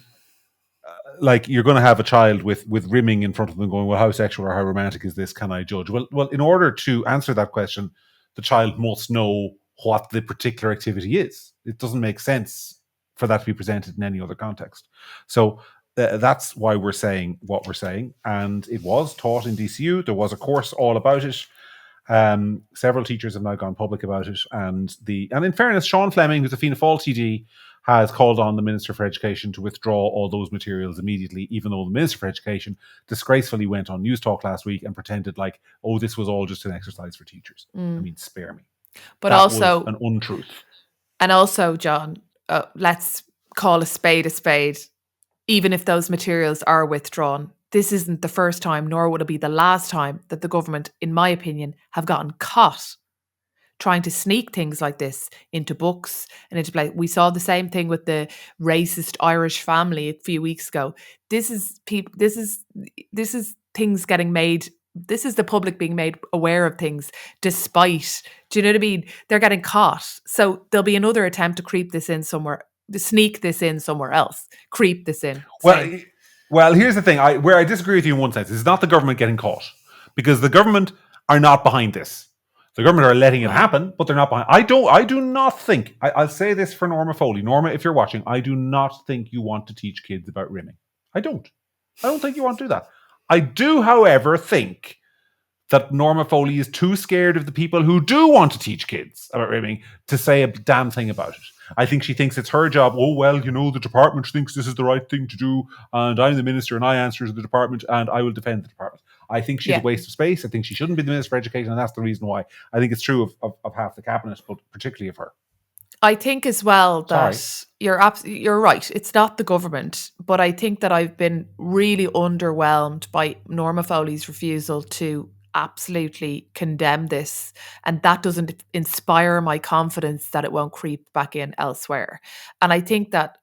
Speaker 1: like, you're going to have a child with rimming in front of them going, well, how sexual or how romantic is this? Can I judge? Well, in order to answer that question, the child must know what the particular activity is. It doesn't make sense for that to be presented in any other context. So that's why we're saying what we're saying. And it was taught in DCU. There was a course all about it. Several teachers have now gone public about it. And in fairness, Sean Fleming, who's a Fianna Fáil TD, has called on the Minister for Education to withdraw all those materials immediately, even though the Minister for Education disgracefully went on News Talk last week and pretended like, oh, this was all just an exercise for teachers. I mean, spare me.
Speaker 2: But
Speaker 1: that
Speaker 2: also
Speaker 1: was an untruth.
Speaker 2: And also, John, let's call a spade a spade. Even if those materials are withdrawn, this isn't the first time, nor would it be the last time that the government, in my opinion, have gotten caught trying to sneak things like this into books and into play. We saw the same thing with the racist Irish family a few weeks ago. This is things getting made. This is the public being made aware of things despite, do you know what I mean? They're getting caught. So there'll be another attempt to creep this in somewhere, to sneak this in somewhere else, creep this in.
Speaker 1: Well, here's the thing. Where I disagree with you in one sense, it's not the government getting caught, because the government are not behind this. The government are letting it happen, but they're not behind. I do not think, I'll say this for Norma Foley. Norma, if you're watching, I do not think you want to teach kids about rimming. I don't think you want to do that. I do, however, think that Norma Foley is too scared of the people who do want to teach kids about rimming to say a damn thing about it. I think she thinks it's her job. Oh, well, the department thinks this is the right thing to do, and I'm the minister and I answer to the department and I will defend the department. I think she's a waste of space. I think she shouldn't be the Minister for Education, and that's the reason why. I think it's true of half the cabinet, but particularly of her.
Speaker 2: I think as well that you're right. It's not the government, but I think that I've been really underwhelmed by Norma Foley's refusal to absolutely condemn this, and that doesn't inspire my confidence that it won't creep back in elsewhere. And I think that,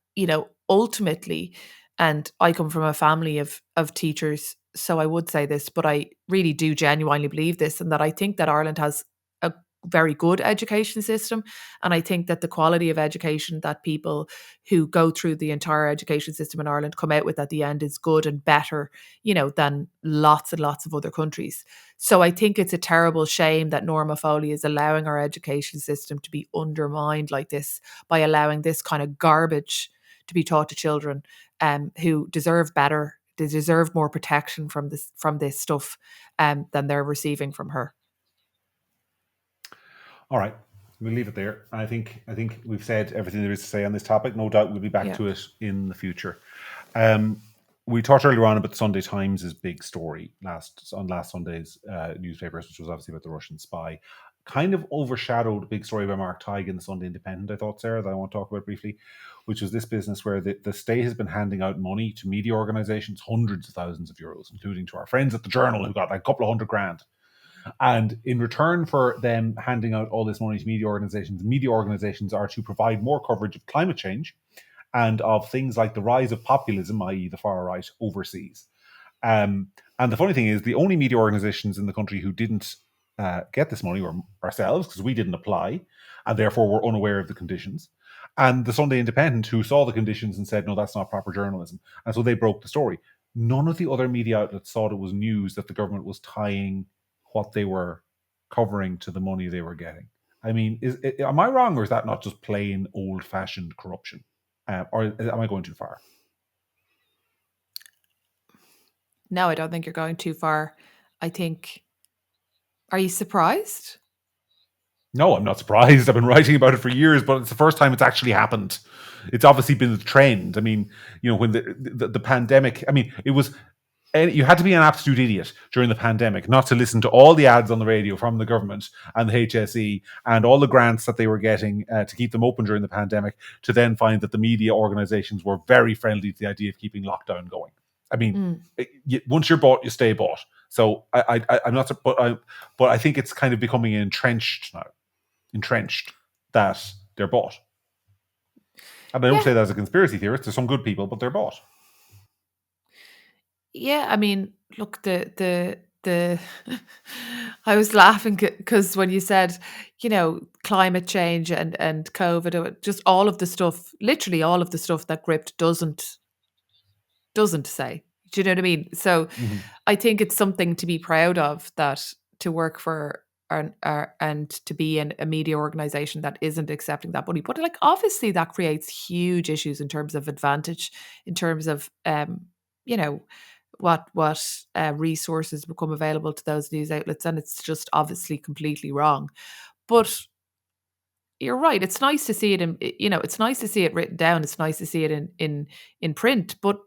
Speaker 2: ultimately, and I come from a family of teachers, so I would say this, but I really do genuinely believe this, and that I think that Ireland has a very good education system. And I think that the quality of education that people who go through the entire education system in Ireland come out with at the end is good and better, than lots and lots of other countries. So I think it's a terrible shame that Norma Foley is allowing our education system to be undermined like this by allowing this kind of garbage to be taught to children who deserve better. They deserve more protection from this stuff than they're receiving from her.
Speaker 1: All right, we'll leave it there. I think we've said everything there is to say on this topic. No doubt we'll be back to it in the future. We talked earlier on about the Sunday Times' big story on last Sunday's newspapers, which was obviously about the Russian spy. Kind of overshadowed a big story by Mark Tighe in the Sunday Independent, I thought, Sarah, that I want to talk about briefly, which was this business where the state has been handing out money to media organisations, hundreds of thousands of euros, including to our friends at the Journal, who got like a couple of $100,000. And in return for them handing out all this money to media organizations are to provide more coverage of climate change and of things like the rise of populism, i.e., the far right, overseas. And the funny thing is, the only media organizations in the country who didn't get this money were ourselves, because we didn't apply, and therefore were unaware of the conditions. And the Sunday Independent, who saw the conditions and said, no, that's not proper journalism. And so they broke the story. None of the other media outlets thought it was news that the government was tying what they were covering to the money they were getting. I mean, am I wrong, or is that not just plain old-fashioned corruption? Or am I going too far?
Speaker 2: No, I don't think you're going too far. I think. Are you surprised?
Speaker 1: No, I'm not surprised. I've been writing about it for years, but it's the first time it's actually happened. It's obviously been the trend. I mean, when the pandemic, I mean, it was, you had to be an absolute idiot during the pandemic not to listen to all the ads on the radio from the government and the HSE and all the grants that they were getting to keep them open during the pandemic, to then find that the media organizations were very friendly to the idea of keeping lockdown going. I mean, once you're bought, you stay bought. So I'm not, but I think it's kind of becoming entrenched now. Entrenched that they're bought. And I don't say that as a conspiracy theorist. There's some good people, but they're bought.
Speaker 2: Yeah, I mean, look, the I was laughing because when you said, climate change and COVID, just all of the stuff, literally all of the stuff that Gript doesn't say. Do you know what I mean? So I think it's something to be proud of, that to work for and to be in a media organization that isn't accepting that money. But like, obviously that creates huge issues in terms of advantage, in terms of what resources become available to those news outlets, and it's just obviously completely wrong. But you're right. It's nice to see it it's nice to see it written down. It's nice to see it in print. But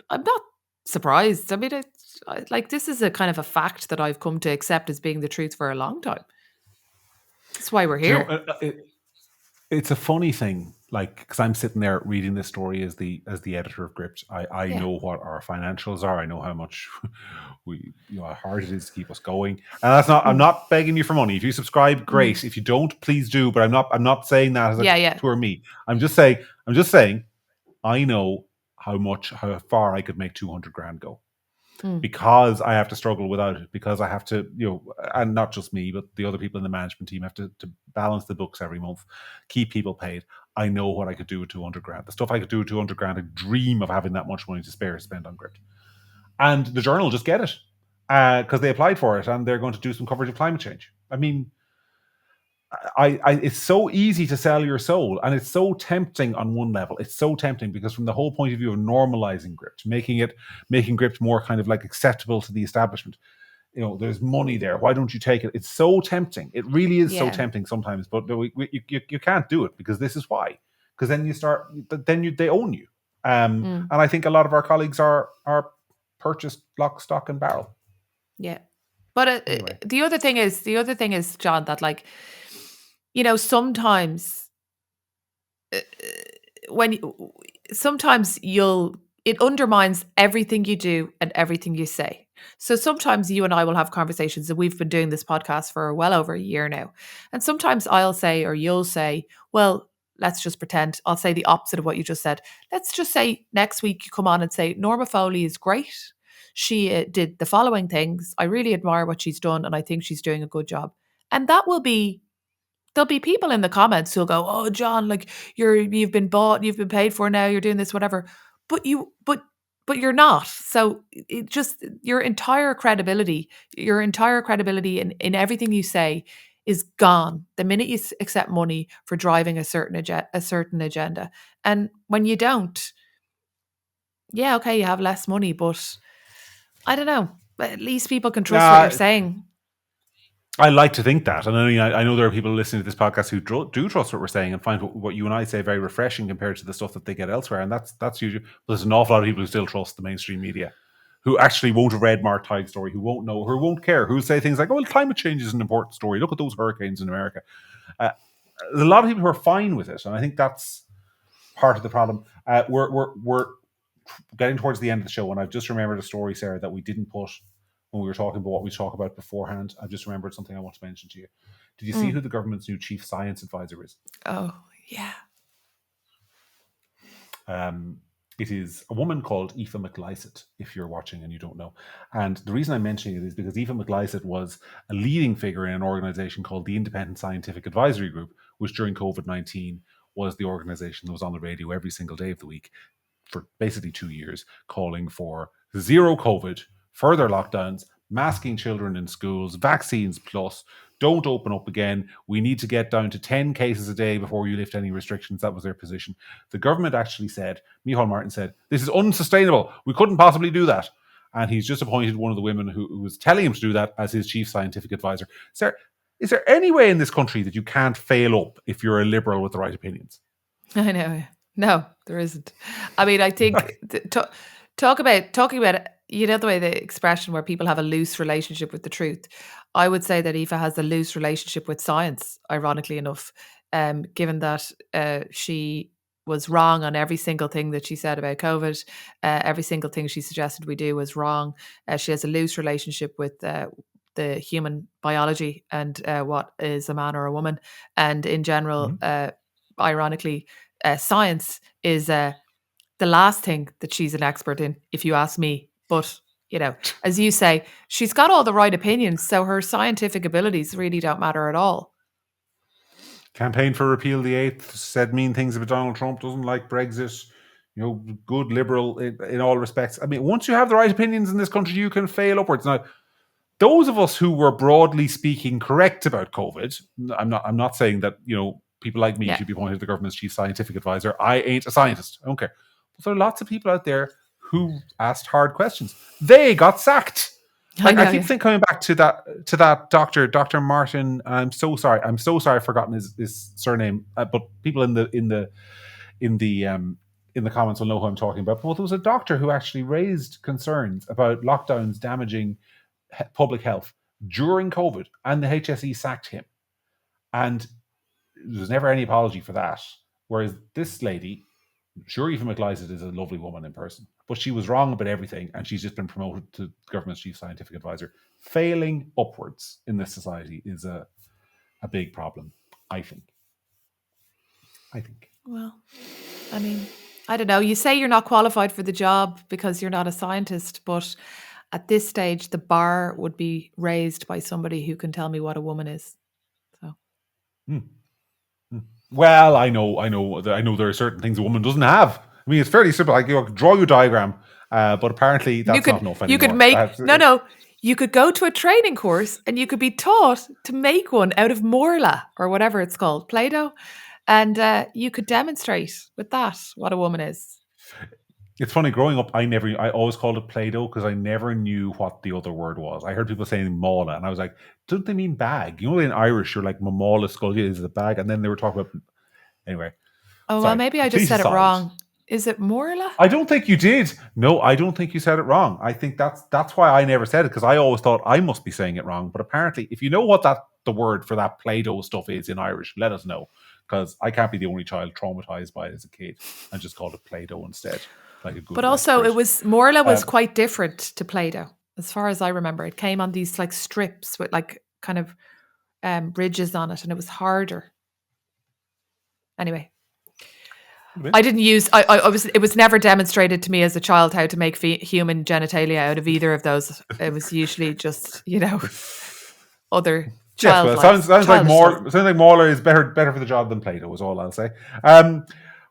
Speaker 2: I'm not surprised. I mean, like, this is a kind of a fact that I've come to accept as being the truth for a long time. That's why we're here.
Speaker 1: It's a funny thing, like, because I'm sitting there reading this story as the editor of Gript. I know what our financials are. I know how much how hard it is to keep us going. And that's not. I'm not begging you for money. If you subscribe, great. If you don't, please do. But I'm not saying that as a to me. I'm just saying. I know how far I could make 200 grand go. Because I have to struggle without it, because I have to, and not just me, but the other people in the management team have to balance the books every month, keep people paid. I know what I could do with 200 grand. The stuff I could do with 200 grand, I dream of having that much money to spare to spend on Gript. And the Journal just get it because they applied for it, and they're going to do some coverage of climate change. I mean, it's so easy to sell your soul, and it's so tempting on one level. It's so tempting because from the whole point of view of normalizing Gript, making Gript more kind of like acceptable to the establishment. There's money there. Why don't you take it? It's so tempting. It really is so tempting sometimes, but you can't do it, because this is why. Because then they own you. And I think a lot of our colleagues are purchased lock, stock, and barrel.
Speaker 2: Yeah, but anyway. the other thing is, John, that, like, sometimes it undermines everything you do and everything you say. So sometimes you and I will have conversations, and we've been doing this podcast for well over a year now. And sometimes I'll say, or you'll say, well, let's just pretend, I'll say the opposite of what you just said. Let's just say next week you come on and say, Norma Foley is great. She did the following things. I really admire what she's done, and I think she's doing a good job. And there'll be people in the comments who'll go, oh, John, like, you've been bought, you've been paid for now, you're doing this, whatever. But you're not. So it just, your entire credibility in everything you say is gone the minute you accept money for driving a certain agenda. And when you don't, yeah, okay, you have less money, but I don't know. But at least people can trust what you're saying.
Speaker 1: I like to think that. And I know there are people listening to this podcast who do trust what we're saying and find what you and I say very refreshing compared to the stuff that they get elsewhere. And that's usually, there's an awful lot of people who still trust the mainstream media, who actually won't have read Mark Tighe's story, who won't know, who won't care, who'll say things like, oh, well, climate change is an important story. Look at those hurricanes in America. There's a lot of people who are fine with it. And I think that's part of the problem. We're getting towards the end of the show, and I've just remembered a story, Sarah, that we didn't put when we were talking about what we talked about beforehand, I've just remembered something I want to mention to you. Did you see who the government's new chief science advisor is?
Speaker 2: Oh, yeah.
Speaker 1: It is a woman called Aoife McLysaght, if you're watching and you don't know. And the reason I'm mentioning it is because Aoife McLysaght was a leading figure in an organization called the Independent Scientific Advisory Group, which during COVID-19 was the organization that was on the radio every single day of the week for basically 2 years, calling for zero COVID, further lockdowns, masking children in schools, vaccines plus, don't open up again. We need to get down to 10 cases a day before you lift any restrictions. That was their position. The government actually said, Micheál Martin said, this is unsustainable. We couldn't possibly do that. And he's just appointed one of the women who was telling him to do that as his chief scientific advisor. Is there any way in this country that you can't fail up if you're a liberal with the right opinions?
Speaker 2: I know. No, there isn't. I mean, I think talking about you know the way the expression where people have a loose relationship with the truth. I would say that Aoife has a loose relationship with science. Ironically enough, given that she was wrong on every single thing that she said about COVID, every single thing she suggested we do was wrong. She has a loose relationship with the human biology and what is a man or a woman, and in general, ironically, science is the last thing that she's an expert in, if you ask me. But, you know, as you say, she's got all the right opinions, so her scientific abilities really don't matter at all.
Speaker 1: Campaign for repeal the eighth, said mean things about Donald Trump, doesn't like Brexit, you know, good liberal in all respects. I mean, once you have the right opinions in this country, you can fail upwards. Now, those of us who were broadly speaking correct about COVID, I'm not saying that, you know, people like me should be appointed the government's chief scientific advisor. I ain't a scientist. I don't care. But there are lots of people out there who asked hard questions. They got sacked. Like, I keep coming back to that doctor, Dr. Martin. I'm so sorry. I've forgotten his surname. But people in the comments will know who I'm talking about. But there was a doctor who actually raised concerns about lockdowns damaging public health during COVID, and the HSE sacked him. And there was never any apology for that. Whereas this lady, sure, Aoife McLysaght is a lovely woman in person, but she was wrong about everything, and she's just been promoted to the government's chief scientific advisor. Failing upwards in this society is a big problem, I think.
Speaker 2: Well, I mean, I don't know. You say you're not qualified for the job because you're not a scientist, but at this stage, the bar would be raised by somebody who can tell me what a woman is. So.
Speaker 1: Well, I know there are certain things a woman doesn't have. I mean, it's fairly simple. Like, you draw your diagram, but apparently that's not enough anymore.
Speaker 2: You could make you could go to a training course and you could be taught to make one out of Morla or whatever it's called, Play-Doh, and you could demonstrate with that what a woman is.
Speaker 1: It's funny, growing up, I always called it Play-Doh because I never knew what the other word was. I heard people saying mala, and I was like, don't they mean bag? You know, in Irish, you're like, mamala scullia is a bag, and then they were talking about, anyway.
Speaker 2: Oh, sorry. Well, maybe I just said it wrong. Is it Morla?
Speaker 1: I don't think you did. No, I don't think you said it wrong. I think that's why I never said it, because I always thought I must be saying it wrong. But apparently, if you know what the word for that Play-Doh stuff is in Irish, let us know, because I can't be the only child traumatized by it as a kid and just called it Play-Doh instead. Like a good.
Speaker 2: But also, Morla was quite different to Play-Doh, as far as I remember. It came on these like strips with like kind of ridges on it, and it was harder. Anyway, I didn't use. It was never demonstrated to me as a child how to make human genitalia out of either of those. It was usually just, you know, other.
Speaker 1: Yes, well, sounds like Morla is better for the job than Play-Doh, is all I'll say.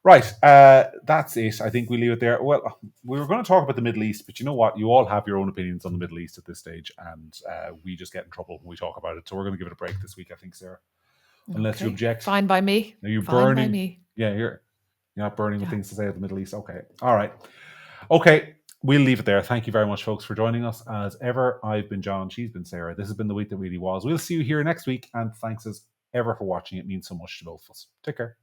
Speaker 1: Right, that's it. I think we leave it there. Well, we were going to talk about the Middle East, but you know what? You all have your own opinions on the Middle East at this stage, and we just get in trouble when we talk about it. So we're going to give it a break this week, I think, Sarah. Unless you object.
Speaker 2: Fine by me.
Speaker 1: Are you burning? By me. Yeah, you're not burning with things to say about the Middle East. Okay. All right. Okay, we'll leave it there. Thank you very much, folks, for joining us. As ever, I've been John. She's been Sarah. This has been The Week That Really Was. We'll see you here next week, and thanks as ever for watching. It means so much to both of us. Take care.